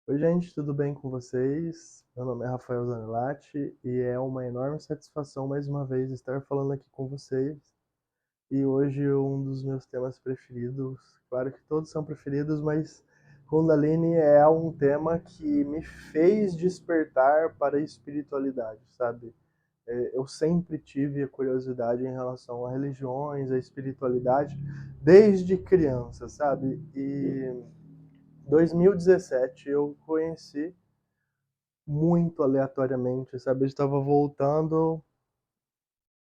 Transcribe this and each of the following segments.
Oi, gente, tudo bem com vocês? Meu nome é Rafael Zanellati e é uma enorme satisfação mais uma vez estar falando aqui com vocês. E hoje um dos meus temas preferidos, claro que todos são preferidos, mas Kundalini é um tema que me fez despertar para a espiritualidade, sabe? Eu sempre tive a curiosidade em relação a religiões, a espiritualidade, desde criança, sabe? E em 2017 eu conheci muito aleatoriamente, sabe? Eu estava voltando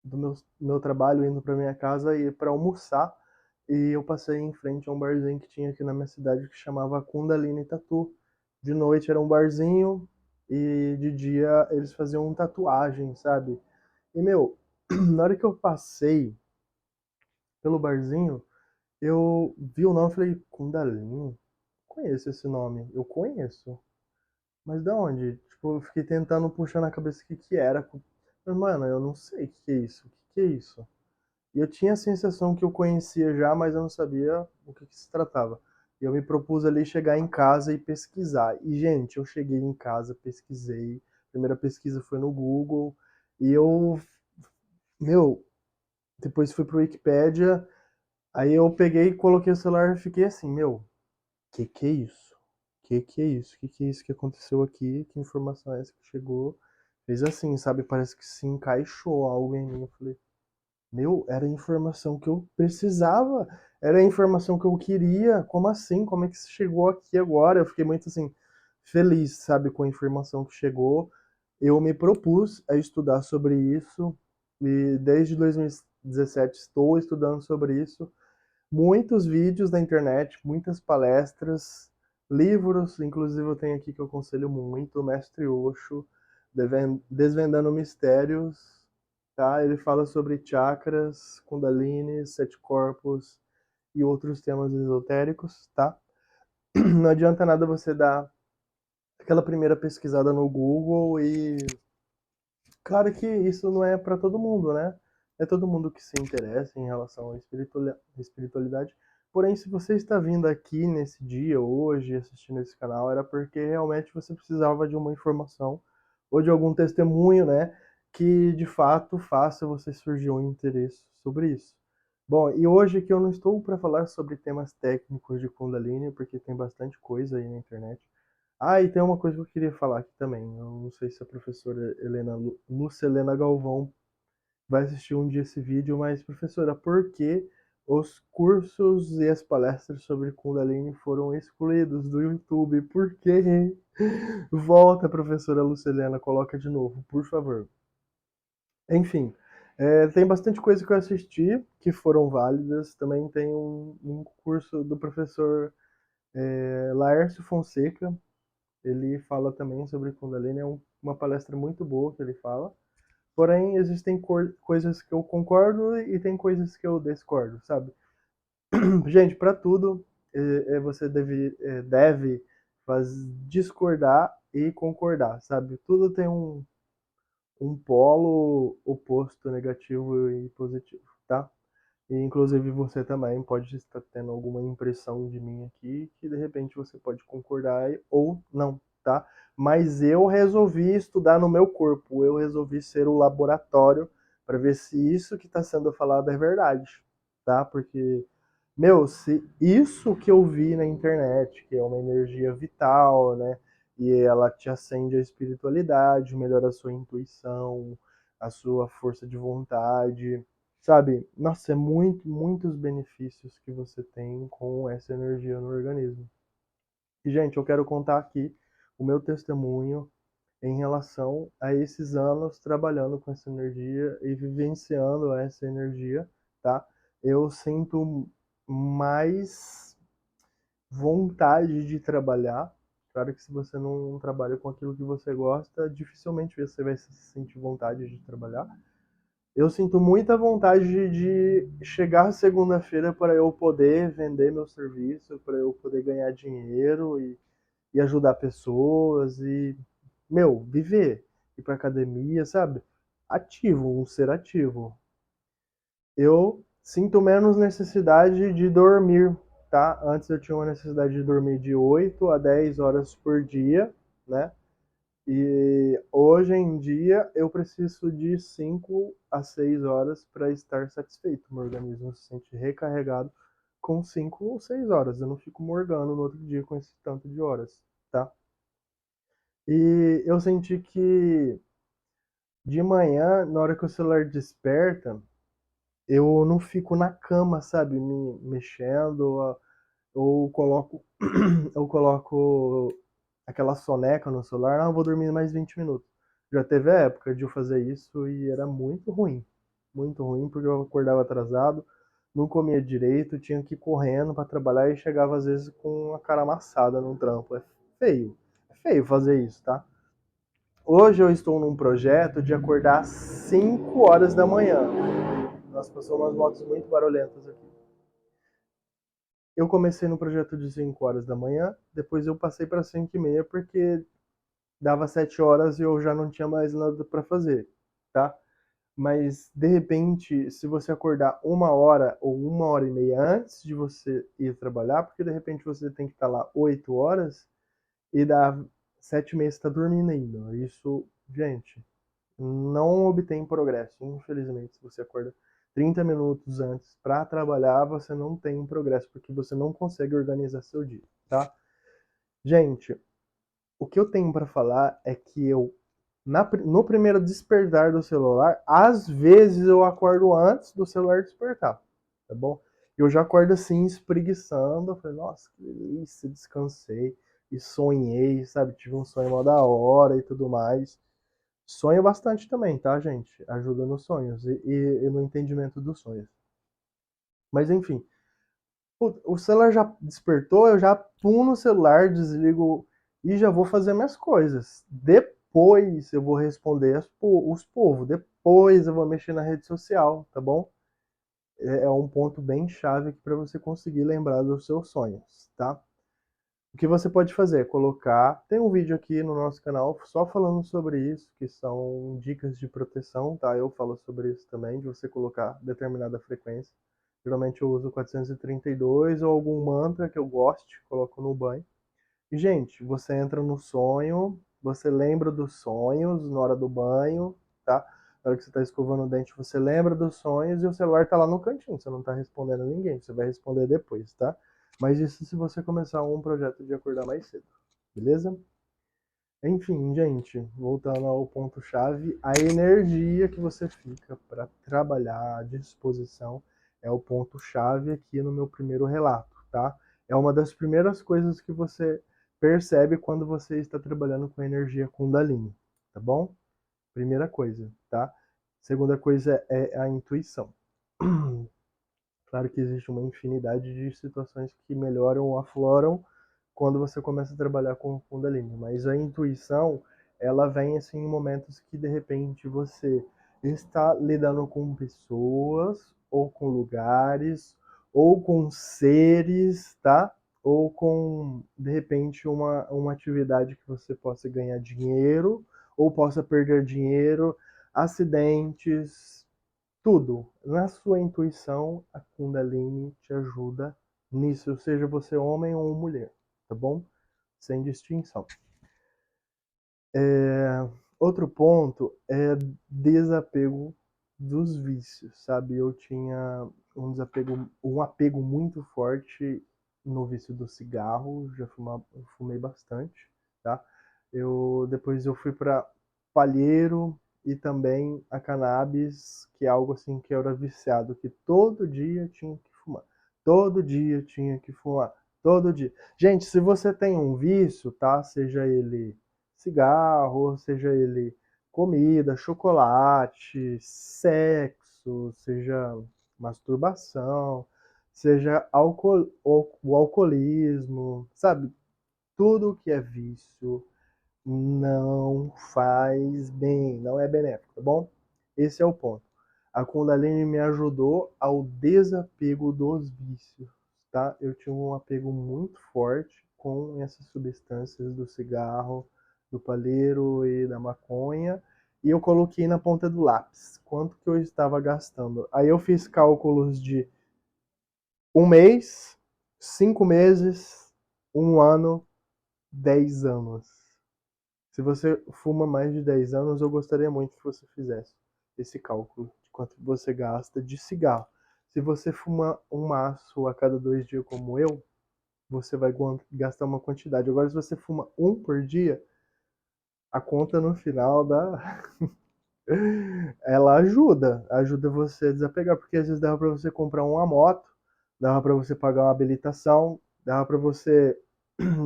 do meu trabalho, indo para minha casa e para almoçar, e eu passei em frente a um barzinho que tinha aqui na minha cidade que chamava Kundalini Tattoo. De noite era um barzinho e de dia eles faziam tatuagem, sabe? E meu, na hora que eu passei pelo barzinho, eu vi o nome e falei, Kundalini? Conheço esse nome, eu conheço. Mas da onde? Tipo, eu fiquei tentando puxar na cabeça o que que era. Mas, mano, eu não sei o que que é isso. O que que é isso? E eu tinha a sensação que eu conhecia já, mas eu não sabia o que que se tratava. E eu me propus ali chegar em casa e pesquisar. E, gente, eu cheguei em casa, pesquisei. A primeira pesquisa foi no Google. E eu, meu, depois fui pro Wikipedia. Aí eu peguei, coloquei o celular e fiquei assim, meu, que é isso? Que é isso? Que é isso que aconteceu aqui? Que informação é essa que chegou? Fez assim, sabe? Parece que se encaixou algo em mim. Eu falei, meu, era a informação que eu precisava, era a informação que eu queria. Como assim? Como é que isso chegou aqui agora? Eu fiquei muito assim, feliz, sabe, com a informação que chegou. Eu me propus a estudar sobre isso e desde 2017 estou estudando sobre isso, muitos vídeos na internet, muitas palestras, livros, inclusive eu tenho aqui que eu aconselho muito, o Mestre Osho, Desvendando Mistérios, tá? Ele fala sobre chakras, kundalini, sete corpos e outros temas esotéricos, tá? Não adianta nada você dar aquela primeira pesquisada no Google e claro que isso não é para todo mundo, né? É todo mundo que se interessa em relação à espiritualidade. Porém, se você está vindo aqui nesse dia, hoje, assistindo esse canal, era porque realmente você precisava de uma informação ou de algum testemunho, né? Que de fato faça você surgir um interesse sobre isso. Bom, e hoje aqui eu não estou para falar sobre temas técnicos de Kundalini, porque tem bastante coisa aí na internet. Ah, e tem uma coisa que eu queria falar aqui também. Eu não sei se a professora Lúcia Helena Galvão vai assistir um dia esse vídeo, mas, professora, por que os cursos e as palestras sobre Kundalini foram excluídos do YouTube? Por quê? Volta, professora Lúcia Helena, coloca de novo, por favor. Enfim, tem bastante coisa que eu assisti que foram válidas. Também tem um curso do professor Laércio Fonseca. Ele fala também sobre Kundalini, é uma palestra muito boa que ele fala. Porém, existem coisas que eu concordo e tem coisas que eu discordo, sabe? Gente, para tudo, você deve discordar e concordar, sabe? Tudo tem um polo oposto, negativo e positivo, tá? E inclusive você também pode estar tendo alguma impressão de mim aqui que de repente você pode concordar ou não, tá? Mas eu resolvi estudar no meu corpo, eu resolvi ser o laboratório para ver se isso que está sendo falado é verdade, tá? Porque, meu, se isso que eu vi na internet, que é uma energia vital, né? E ela te acende a espiritualidade, melhora a sua intuição, a sua força de vontade, sabe? Nossa, é muitos benefícios que você tem com essa energia no organismo. E, gente, eu quero contar aqui o meu testemunho em relação a esses anos trabalhando com essa energia e vivenciando essa energia, tá? Eu sinto mais vontade de trabalhar. Claro que se você não trabalha com aquilo que você gosta, dificilmente você vai sentir vontade de trabalhar. Eu sinto muita vontade de chegar segunda-feira para eu poder vender meu serviço, para eu poder ganhar dinheiro e ajudar pessoas e, meu, viver. Ir pra academia, sabe? Ativo, um ser ativo. Eu sinto menos necessidade de dormir. tá? Antes eu tinha uma necessidade de dormir de 8 a 10 horas por dia, né? E hoje em dia eu preciso de 5 a 6 horas para estar satisfeito. Meu organismo se sente recarregado com 5 ou 6 horas. Eu não fico morgando no outro dia com esse tanto de horas, tá? E eu senti que de manhã, na hora que o celular desperta, eu não fico na cama, sabe, me mexendo, ou coloco eu coloco aquela soneca no celular, não, vou dormir mais 20 minutos. Já teve a época de eu fazer isso e era muito ruim, porque eu acordava atrasado, não comia direito, tinha que ir correndo para trabalhar e chegava às vezes com a cara amassada no trampo. É feio fazer isso, tá? Hoje eu estou num projeto de acordar às 5 horas da manhã. Nós passou umas motos muito barulhentas aqui. Eu comecei no projeto de 5 horas da manhã, depois eu passei para 5 e meia porque dava 7 horas e eu já não tinha mais nada para fazer, tá? Mas de repente, se você acordar 1 hora ou 1 hora e meia antes de você ir trabalhar, porque de repente você tem que estar lá 8 horas e dá 7 e meia você está dormindo ainda. Isso, gente, não obtém progresso, infelizmente. Se você acorda 30 minutos antes para trabalhar, você não tem progresso, porque você não consegue organizar seu dia, tá? Gente, o que eu tenho para falar é que no primeiro despertar do celular, às vezes eu acordo antes do celular despertar, tá bom? Eu já acordo assim, espreguiçando, eu falei, nossa, que delícia, descansei, e sonhei, sabe? Tive um sonho mó da hora e tudo mais. Sonho bastante também, tá, gente? Ajuda nos sonhos e no entendimento dos sonhos. Mas enfim, o celular já despertou, eu já pum no celular, desligo e já vou fazer minhas coisas. Depois eu vou responder os povos, depois eu vou mexer na rede social, tá bom? É um ponto bem chave aqui para você conseguir lembrar dos seus sonhos, tá? O que você pode fazer é colocar. Tem um vídeo aqui no nosso canal só falando sobre isso, que são dicas de proteção, tá? Eu falo sobre isso também, de você colocar determinada frequência. Geralmente eu uso 432 ou algum mantra que eu goste, coloco no banho. E, gente, você entra no sonho, você lembra dos sonhos na hora do banho, tá? Na hora que você está escovando o dente, você lembra dos sonhos e o celular está lá no cantinho, você não está respondendo a ninguém, você vai responder depois, tá? Mas isso se você começar um projeto de acordar mais cedo, beleza? Enfim, gente, voltando ao ponto-chave, a energia que você fica para trabalhar, a disposição, é o ponto-chave aqui no meu primeiro relato, tá? É uma das primeiras coisas que você percebe quando você está trabalhando com a energia Kundalini, tá bom? Primeira coisa, tá? Segunda coisa é a intuição. Claro que existe uma infinidade de situações que melhoram ou afloram quando você começa a trabalhar com Kundalini, mas a intuição, ela vem assim em momentos que de repente você está lidando com pessoas, ou com lugares, ou com seres, tá? Ou com, de repente, uma atividade que você possa ganhar dinheiro, ou possa perder dinheiro, acidentes, tudo. Na sua intuição, a Kundalini te ajuda nisso, seja você homem ou mulher, tá bom? Sem distinção. Outro ponto é desapego dos vícios, sabe? Eu tinha um apego muito forte no vício do cigarro, fumei bastante, tá? Depois eu fui para palheiro e também a cannabis, que é algo assim que eu era viciado, que todo dia tinha que fumar, todo dia tinha que fumar, todo dia. Gente, se você tem um vício, tá? Seja ele cigarro, seja ele comida, chocolate, sexo, seja masturbação, seja o alcoolismo, sabe? Tudo que é vício não faz bem, não é benéfico, tá bom? Esse é o ponto. A Kundalini me ajudou ao desapego dos vícios, tá? Eu tinha um apego muito forte com essas substâncias do cigarro, do palheiro e da maconha, e eu coloquei na ponta do lápis quanto que eu estava gastando. Aí eu fiz cálculos de um mês, 5 meses, 1 ano, 10 anos. Se você fuma mais de 10 anos, eu gostaria muito que você fizesse esse cálculo de quanto você gasta de cigarro. Se você fuma um maço a cada 2 dias, como eu, você vai gastar uma quantidade. Agora, se você fuma um por dia, a conta no final dá. Ela ajuda você a desapegar, porque às vezes dava para você comprar uma moto, dava para você pagar uma habilitação, dava para você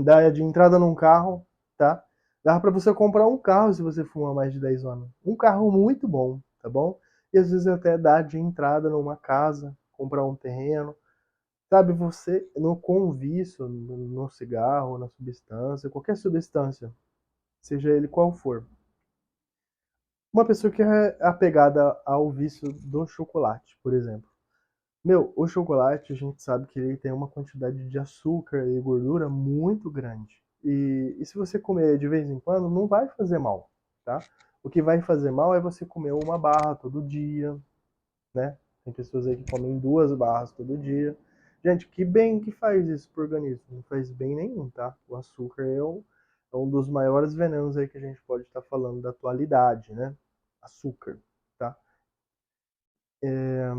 dar de entrada num carro, tá? Dava para você comprar um carro se você fumar mais de 10 anos. Um carro muito bom, tá bom? E às vezes até dar de entrada numa casa, comprar um terreno. Sabe, você no com vício, no cigarro, na substância, qualquer substância, seja ele qual for. Uma pessoa que é apegada ao vício do chocolate, por exemplo. Meu, o chocolate, a gente sabe que ele tem uma quantidade de açúcar e gordura muito grande. E se você comer de vez em quando, não vai fazer mal, tá? O que vai fazer mal é você comer uma barra todo dia, né? Tem pessoas aí que comem 2 barras todo dia. Gente, que bem que faz isso pro organismo? Não faz bem nenhum, tá? O açúcar é um dos maiores venenos aí que a gente pode estar falando da atualidade, né? Açúcar, tá? É,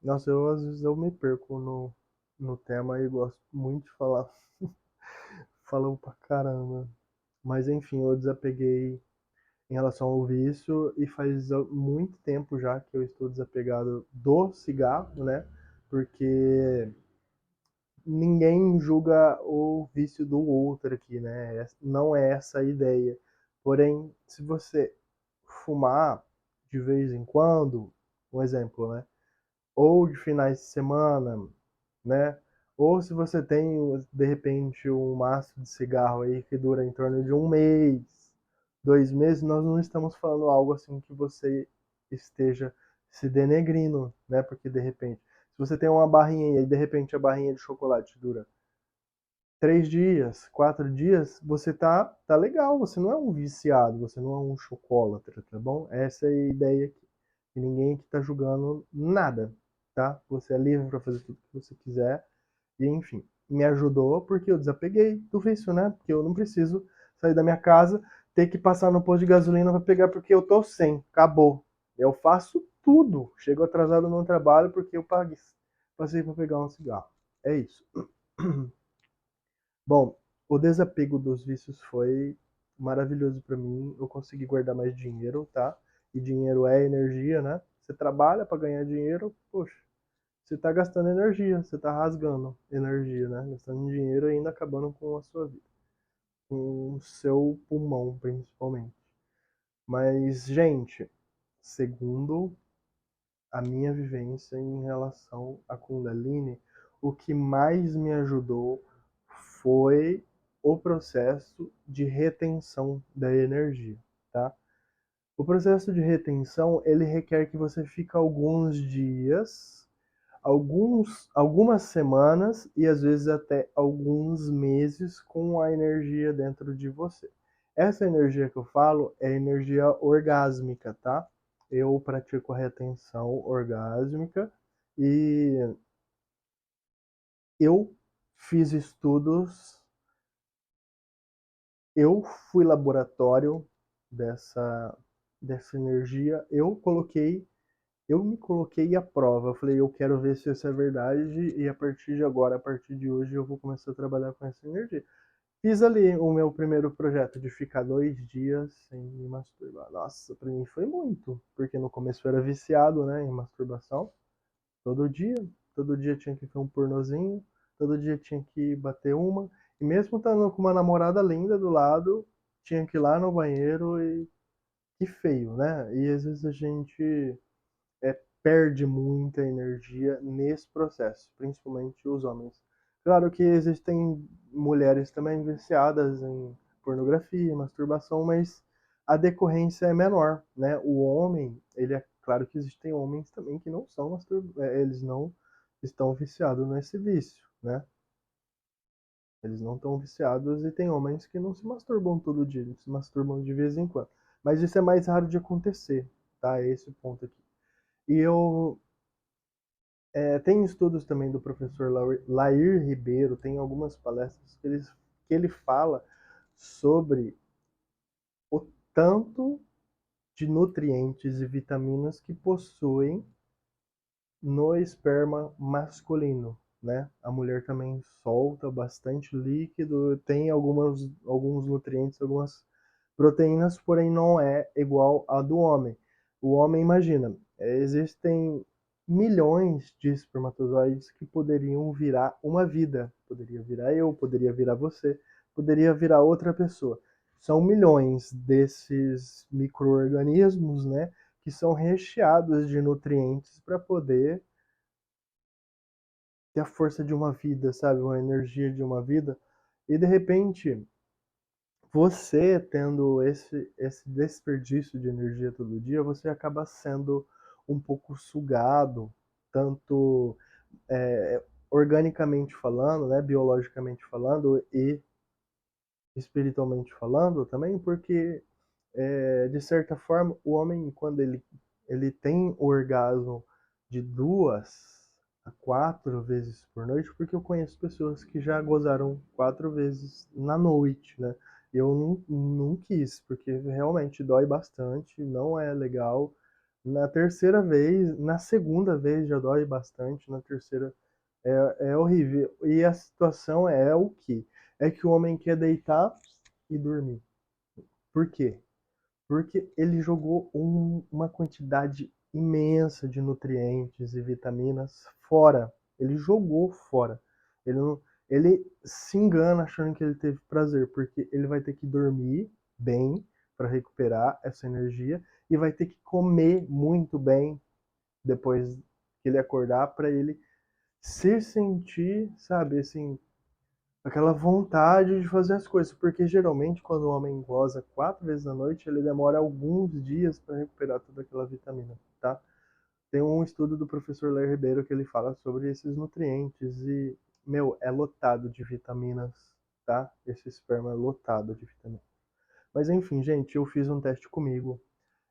nossa, eu às vezes eu me perco no tema e gosto muito de falar, falam pra caramba. Mas enfim, eu desapeguei em relação ao vício e faz muito tempo já que eu estou desapegado do cigarro, né? Porque ninguém julga o vício do outro aqui, né? Não é essa a ideia. Porém, se você fumar de vez em quando, um exemplo, né? Ou de finais de semana, né? Ou se você tem, de repente, um maço de cigarro aí que dura em torno de 1 mês, 2 meses, nós não estamos falando algo assim que você esteja se denegrindo, né? Porque de repente, se você tem uma barrinha e de repente a barrinha de chocolate dura 3 dias, 4 dias, você tá legal, você não é um viciado, você não é um chocolatra, tá bom? Essa é a ideia aqui. E ninguém aqui tá julgando nada, tá? Você é livre para fazer tudo que você quiser. E enfim, me ajudou porque eu desapeguei do vício, né? Porque eu não preciso sair da minha casa, ter que passar no posto de gasolina para pegar porque eu tô sem, acabou. Eu faço tudo. Chego atrasado no trabalho porque eu paguei, passei para pegar um cigarro. É isso. Bom, o desapego dos vícios foi maravilhoso para mim. Eu consegui guardar mais dinheiro, tá? E dinheiro é energia, né? Você trabalha para ganhar dinheiro, poxa, você tá gastando energia, você tá rasgando energia, né? Gastando dinheiro e ainda acabando com a sua vida, com o seu pulmão, principalmente. Mas, gente, segundo a minha vivência em relação à Kundalini, o que mais me ajudou foi o processo de retenção da energia, tá? O processo de retenção, ele requer que você fique alguns dias, algumas semanas e às vezes até alguns meses com a energia dentro de você. Essa energia que eu falo é energia orgásmica, tá? Eu pratico a retenção orgásmica e eu fiz estudos, eu fui laboratório dessa, dessa energia, eu me coloquei à prova. Eu falei, eu quero ver se isso é verdade e a partir de agora, a partir de hoje, eu vou começar a trabalhar com essa energia. Fiz ali o meu primeiro projeto de ficar 2 dias sem me masturbar. Nossa, pra mim foi muito, porque no começo eu era viciado, né, em masturbação. Todo dia, todo dia tinha que ver um pornozinho, todo dia tinha que bater uma. E mesmo estando com uma namorada linda do lado, tinha que ir lá no banheiro e que feio, né? E às vezes a gente perde muita energia nesse processo, principalmente os homens. Claro que existem mulheres também viciadas em pornografia, masturbação, mas a decorrência é menor, né? O homem, ele é claro que existem homens também que não são eles não estão viciados nesse vício, né? Eles não estão viciados e tem homens que não se masturbam todo dia, eles se masturbam de vez em quando. Mas isso é mais raro de acontecer, tá? É esse o ponto aqui. E eu Tem estudos também do professor Lair Ribeiro, tem algumas palestras que ele fala sobre o tanto de nutrientes e vitaminas que possuem no esperma masculino, né? A mulher também solta bastante líquido, tem alguns nutrientes, algumas proteínas, porém não é igual a do homem. O homem, imagina, existem milhões de espermatozoides que poderiam virar uma vida. Poderia virar eu, poderia virar você, poderia virar outra pessoa. São milhões desses micro-organismos, né, que são recheados de nutrientes para poder ter a força de uma vida, sabe? Uma energia de uma vida. E de repente, você tendo esse desperdício de energia todo dia, você acaba sendo um pouco sugado, tanto organicamente falando, né, biologicamente falando e espiritualmente falando também, porque de certa forma o homem quando ele tem orgasmo de 2 a 4 vezes por noite, porque eu conheço pessoas que já gozaram 4 vezes na noite, né? Eu não quis, porque realmente dói bastante, não é legal. Na terceira vez, na segunda vez já dói bastante, na terceira é horrível. E a situação é o quê? É que o homem quer deitar e dormir. Por quê? Porque ele jogou uma quantidade imensa de nutrientes e vitaminas fora. Ele jogou fora. Ele, não, ele se engana achando que ele teve prazer, porque ele vai ter que dormir bem para recuperar essa energia e vai ter que comer muito bem depois que ele acordar para ele se sentir, sabe, assim, aquela vontade de fazer as coisas, porque geralmente quando o homem goza 4 vezes na noite, ele demora alguns dias para recuperar toda aquela vitamina, tá? Tem um estudo do professor Léo Ribeiro que ele fala sobre esses nutrientes e, meu, é lotado de vitaminas, tá? Esse esperma é lotado de vitaminas. Mas enfim, gente, eu fiz um teste comigo.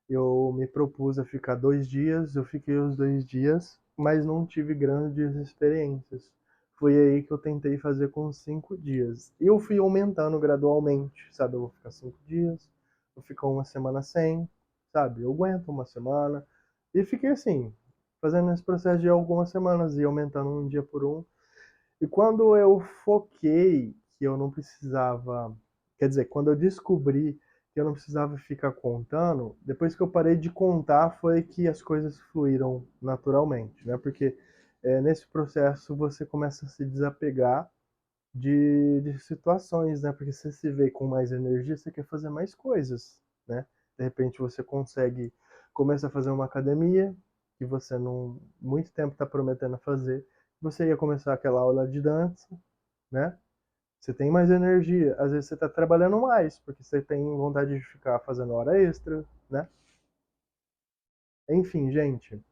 Eu me propus a ficar 2 dias, eu fiquei os 2 dias, mas não tive grandes experiências. Foi aí que eu tentei fazer com 5 dias. E eu fui aumentando gradualmente, sabe? Eu vou ficar 5 dias, vou ficar uma semana sem, sabe? Eu aguento uma semana. E fiquei assim, fazendo esse processo de algumas semanas e aumentando um dia por um. E quando eu foquei que eu não precisava, quer dizer, quando eu descobri que eu não precisava ficar contando, depois que eu parei de contar foi que as coisas fluíram naturalmente, né? Porque nesse processo você começa a se desapegar de situações, né? Porque você se vê com mais energia, você quer fazer mais coisas, né? De repente você consegue começar a fazer uma academia que você não muito tempo está prometendo fazer. Você ia começar aquela aula de dança, né? Você tem mais energia. Às vezes você está trabalhando mais porque você tem vontade de ficar fazendo hora extra, né? Enfim, gente,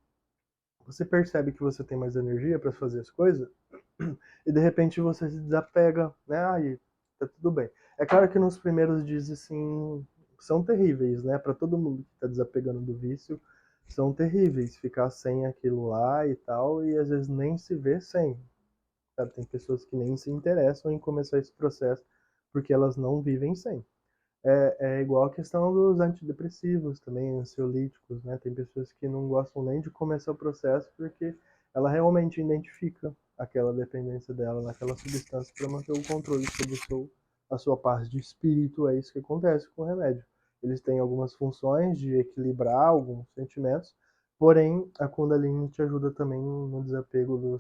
você percebe que você tem mais energia para fazer as coisas e de repente você se desapega, né? Aí tá tudo bem. É claro que nos primeiros dias assim são terríveis, né? Para todo mundo que está desapegando do vício, são terríveis ficar sem aquilo lá e tal e às vezes nem se vê sem. Sabe? Tem pessoas que nem se interessam em começar esse processo porque elas não vivem sem. É igual a questão dos antidepressivos também, ansiolíticos, né? Tem pessoas que não gostam nem de começar o processo porque ela realmente identifica aquela dependência dela naquela substância para manter o controle sobre a sua paz de espírito. É isso que acontece com o remédio. Eles têm algumas funções de equilibrar alguns sentimentos, porém a Kundalini te ajuda também no desapego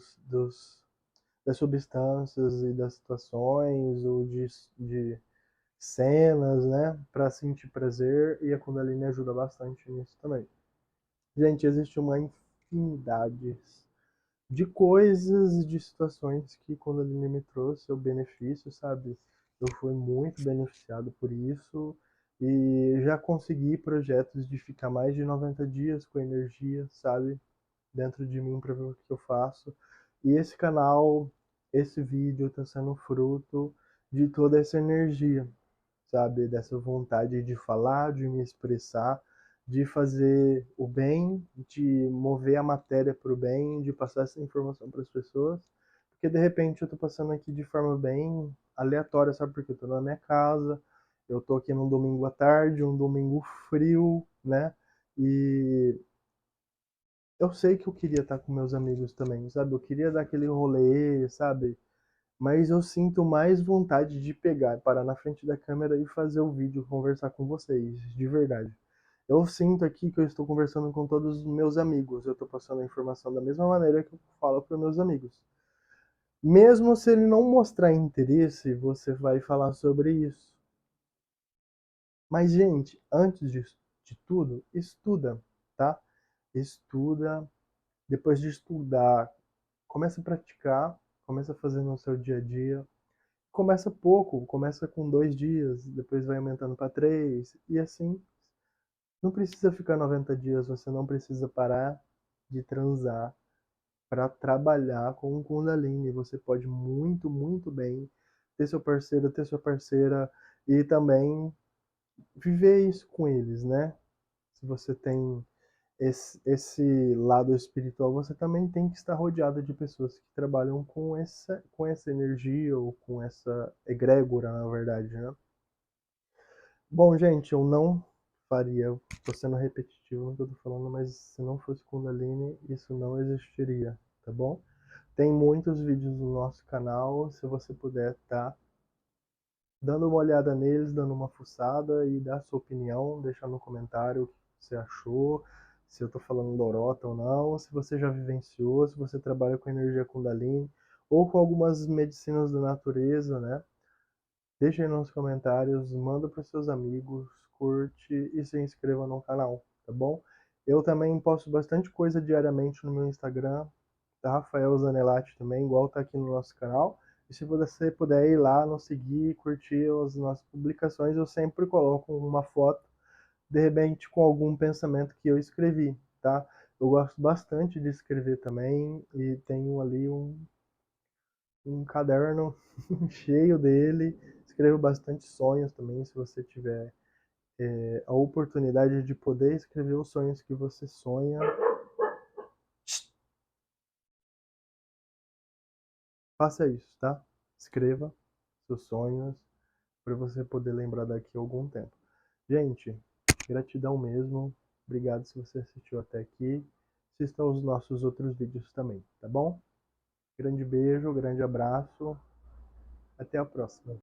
das substâncias e das situações ou de cenas, né, para sentir prazer e a Kundalini ajuda bastante nisso também. Gente, existe uma infinidade de coisas e de situações que Kundalini me trouxe o benefício, sabe? Eu fui muito beneficiado por isso e já consegui projetos de ficar mais de 90 dias com energia, sabe? Dentro de mim para ver o que eu faço. E esse canal, esse vídeo está sendo fruto de toda essa energia, sabe? Dessa vontade de falar, de me expressar, de fazer o bem, de mover a matéria para o bem, de passar essa informação para as pessoas, porque de repente eu estou passando aqui de forma bem aleatória, sabe? Porque eu estou na minha casa, eu estou aqui num domingo à tarde, um domingo frio, né? E eu sei que eu queria estar com meus amigos também, sabe? Eu queria dar aquele rolê, sabe? Mas eu sinto mais vontade de pegar, parar na frente da câmera e fazer o vídeo, conversar com vocês, de verdade. Eu sinto aqui que eu estou conversando com todos os meus amigos, eu estou passando a informação da mesma maneira que eu falo para meus amigos. Mesmo se ele não mostrar interesse, você vai falar sobre isso. Mas, gente, antes de tudo, estuda, tá? Estuda. Depois de estudar, começa a praticar, começa a fazer no seu dia a dia. Começa pouco, começa com 2 dias, depois vai aumentando para 3, e assim. Não precisa ficar 90 dias, você não precisa parar de transar para trabalhar com o Kundalini. Você pode muito, muito bem ter seu parceiro, ter sua parceira e também viver isso com eles, né? Se você tem esse lado espiritual, você também tem que estar rodeado de pessoas que trabalham com essa energia ou com essa egrégora, na verdade, né? Bom, gente, eu não faria, tô sendo repetitivo no que eu tô falando, mas se não fosse Kundalini, isso não existiria, tá bom? Tem muitos vídeos no nosso canal, se você puder tá dando uma olhada neles, dando uma fuçada e dar sua opinião, deixar no comentário o que você achou, se eu tô falando lorota ou não, se você já vivenciou, se você trabalha com energia Kundalini ou com algumas medicinas da natureza, né? Deixa aí nos comentários, manda para seus amigos, curte e se inscreva no canal, tá bom? Eu também posto bastante coisa diariamente no meu Instagram, tá? Rafael Zanelati também, igual tá aqui no nosso canal. E se você puder ir lá, nos seguir, curtir as nossas publicações, eu sempre coloco uma foto, de repente com algum pensamento que eu escrevi, tá? Eu gosto bastante de escrever também e tenho ali um caderno cheio dele. Escrevo bastante sonhos também, se você tiver a oportunidade de poder escrever os sonhos que você sonha, faça isso, tá? Escreva seus sonhos para você poder lembrar daqui a algum tempo. Gente, gratidão mesmo. Obrigado se você assistiu até aqui. Assista aos nossos outros vídeos também, tá bom? Grande beijo, grande abraço. Até a próxima.